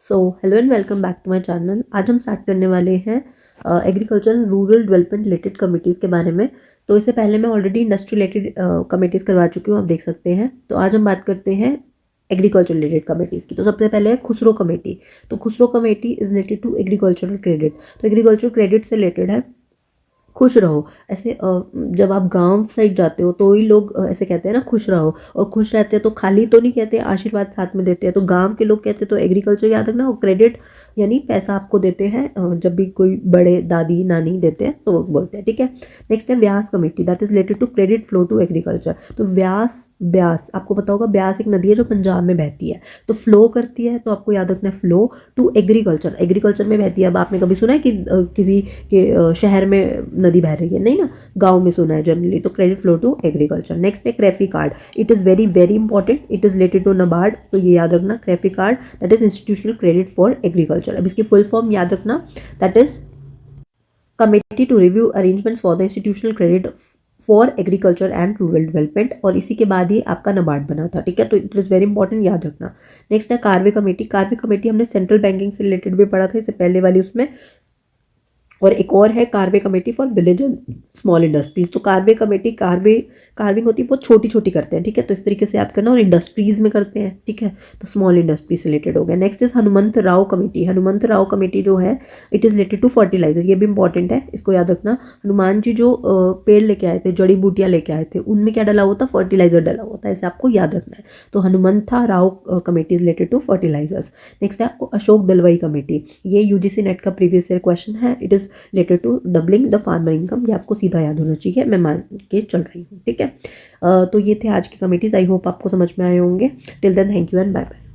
So hello and welcome back to my channel. आज हम start करने वाले हैं agriculture and rural development related committees के बारे में। तो इससे पहले मैं ऑलरेडी इंडस्ट्री रिलेटेड कमिटीज़ करवा चुकी हूँ, आप देख सकते हैं। तो आज हम बात करते हैं एग्रीकल्चर रिलेटेड कमिटीज़ की। तो सबसे पहले है खुसरो कमेटी। तो Khusro committee is related to agricultural credit. तो एग्रीकल्चर क्रेडिट से रिलेटेड है। खुश रहो, ऐसे जब आप गांव साइड जाते हो तो ही लोग ऐसे कहते हैं ना, खुश रहो। और खुश रहते हैं तो खाली तो नहीं कहते, आशीर्वाद साथ में देते हैं। तो गांव के लोग कहते हैं तो एग्रीकल्चर याद रखना। और क्रेडिट यानी पैसा आपको देते हैं, जब भी कोई बड़े दादी नानी देते हैं तो वो बोलते हैं, ठीक है। नेक्स्ट है Vyas committee, that is related to credit flow to agriculture. तो व्यास, ब्यास आपको पता होगा, ब्यास एक नदी है जो पंजाब में बहती है, तो फ्लो करती है, तो आपको याद रखना है फ्लो टू एग्रीकल्चर। एग्रीकल्चर में बहती है। अब आपने कभी सुना है कि किसी के शहर में नदी बह रही है? नहीं ना, गांव में सुना है जनरली। तो credit flow to agriculture. Next है CRAFICARD, it is very very important, it is related to NABARD. तो ये याद रखना, CRAFICARD that is institutional credit for agriculture. अब इसकी फुल फॉर्म याद रखना, that is committee to review arrangements for the institutional credit for agriculture and rural development. और इसी के बाद ही आपका नबार्ड बना था, ठीक है। तो इट इज़ वेरी इंपॉर्टेंट, याद रखना। नेक्स्ट है कार्वे कमेटी। कार्वे कमेटी हमने सेंट्रल बैंकिंग से रिलेटेड भी पढ़ा था, इससे पहले वाली उसमें। और एक और है Karve committee for village and small industries. तो कार्वे कमेटी, कार्विंग होती है, बहुत छोटी छोटी करते हैं, ठीक है। तो इस तरीके से याद करना। और इंडस्ट्रीज में करते हैं, ठीक है। तो स्मॉल इंडस्ट्रीज से रिलेटेड हो गया। Next is Hanumant Rao committee. Hanumant Rao committee जो है, it is related to fertiliser. ये भी इंपॉर्टेंट है, इसको याद रखना। हनुमान जी जो पेड़ लेके आए थे, जड़ी बूटियाँ लेके आए थे, उनमें क्या डला हुआ था? फर्टिलाइजर डला हुआ था। ऐसे आपको याद रखना है। तो Hanumantha Rao committee is related to fertilisers. Next है अशोक दलवाई कमेटी। ये यूजीसी नेट का प्रीवियस ईयर क्वेश्चन है। It is related to doubling the farmer income. ये आपको सीधा याद होना चाहिए, मैं मान के चल रही हूँ, ठीक है। तो ये थे आज की कमेटीज। आई होप आपको समझ में आए होंगे। Till then thank you and bye bye.